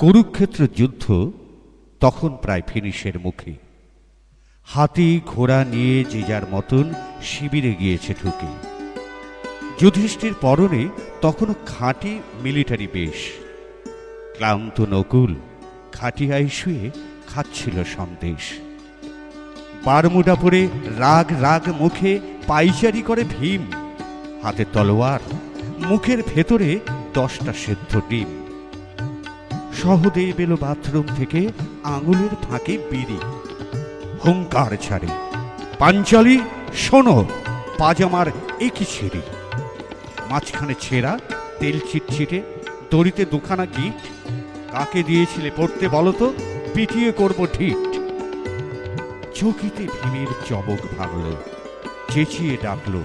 কুরুক্ষেত্র যুদ্ধ তখন প্রায় ফিনিশের মুখে। হাতি ঘোড়া নিয়ে যে যার মতন শিবিরে গিয়েছে ঢুকে। যুধিষ্ঠির পরনে তখনও খাঁটি মিলিটারি বেশ। ক্লান্ত নকুল খাটিয়ায় শুয়ে খাচ্ছিল সন্দেশ। বারমুডা পরে রাগ রাগ মুখে পাইচারি করে ভীম, হাতে তলোয়ার, মুখের ভেতরে 10টা সেদ্ধ ডিম। সহদেব এলো বাথরুম থেকে আঙুলের ফাঁকে বিড়ি, হুঙ্কার ছাড়ে, পাঞ্চালি শোনো, পাজামার একই ছিঁড়ি, মাঝখানে ছেঁড়া তেল চিটচিটে, দড়িতে দুখানা গিট, কাকে দিয়েছিলে পড়তে বলো তো, পিটিয়ে করবো ঢিট। চকিতে ভীমের চবক ভাঙল, চেঁচিয়ে ডাকলো,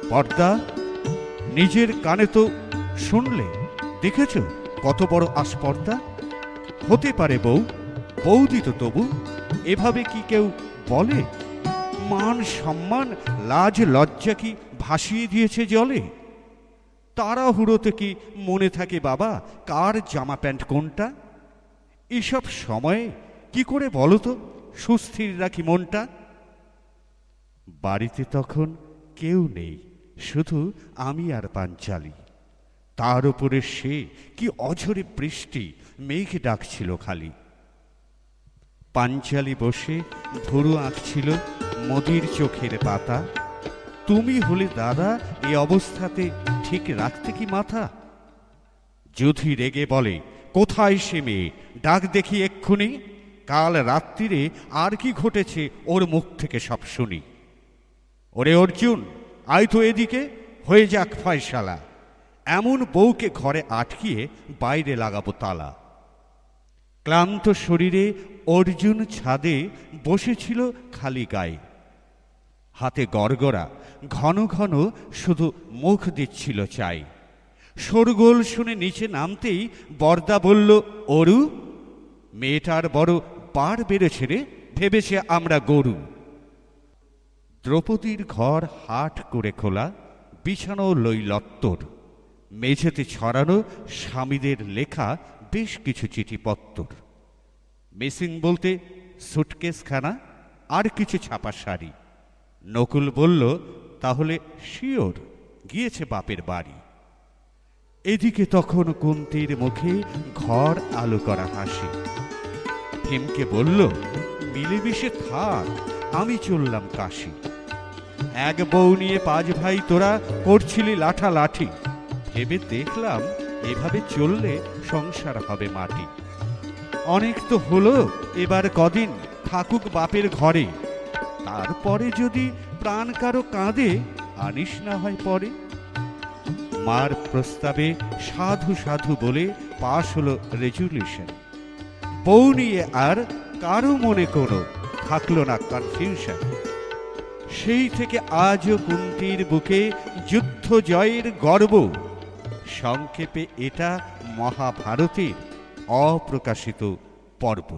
পর্দা, নিজের কানে তো শুনলে, দেখেছ কত বড় আস্পর্দা? হতে পারে বউ, বৌদি তো তবু, এভাবে কি কেউ বলে? মান সম্মান লাজ লজ্জা কি ভাসিয়ে দিয়েছে জলে? তাড়াহুড়োতে কি মনে থাকে বাবা কার জামা প্যান্ট কোনটা? এসব সময়ে কি করে বলো তো সুস্থির রাখি মনটা? বাড়িতে তখন কেউ নেই, শুধু আমি আর পাঞ্চালি। তার উপরে সে কি অঝরে বৃষ্টি, মেঘ ডাকছিল খালি। পাঞ্চালি বসে ভুরু আঁকছিল মদির চোখের পাতা। তুমি হলে দাদা এই অবস্থাতে ঠিক রাখতে কি মাথা? যুধি রেগে বলে, কোথায় সে মেয়ে, ডাক দেখি এক্ষুনি। কাল রাত্রিরে আর কি ঘটেছে ওর মুখ থেকে সব শুনি। ওরে অর্জুন, আয় তো এদিকে, হয়ে যাক ফয়সালা। এমন বউকে ঘরে আটকিয়ে বাইরে লাগাবো তালা। ক্লান্ত শরীরে অর্জুন ছাদে বসেছিল খালি গায়ে, হাতে গড়গড়া, ঘন ঘন শুধু মুখ দিচ্ছিল চাই। শোরগোল শুনে নিচে নামতেই বরদা বলল, অরু, মেয়েটার বড় বার বেড়েছে রে, ভেবেছে আমরা গরু। দ্রৌপদীর ঘর হাট করে খোলা, বিছানো লইলত্তর, মেঝেতে ছড়ানো স্বামীদের লেখা বেশ কিছু চিঠিপত্তর। মিসিং বলতে সুটকেসখানা আর কিছু ছাপা শাড়ি। নকুল বলল, তাহলে শিওর গিয়েছে বাপের বাড়ি। এদিকে তখন কুন্তির মুখে ঘর আলো করা হাসি। ভীমকে বলল, মিলেমিশে থাক, আমি চললাম কাশি। এক বউ নিয়ে 5 ভাই তোরা করছিলি লাঠালাঠি, ভেবে দেখলাম এভাবে চললে সংসার হবে মাটি। অনেক তো হলো, এবার কদিন থাকুক বাপের ঘরে, তারপরে যদি প্রাণ কারো কাঁদে আনিস না হয় পরে। মার প্রস্তাবে সাধু সাধু বলে পাশ হলো রেজুলেশন। বউ নিয়ে আর কারো মনে কোনো থাকলো না কনফিউশন। সেই থেকে আজও কুন্তির বুকে যুদ্ধ জয়ের গর্ব। সংক্ষেপে এটা মহাভারতের অপ্রকাশিত পর্ব।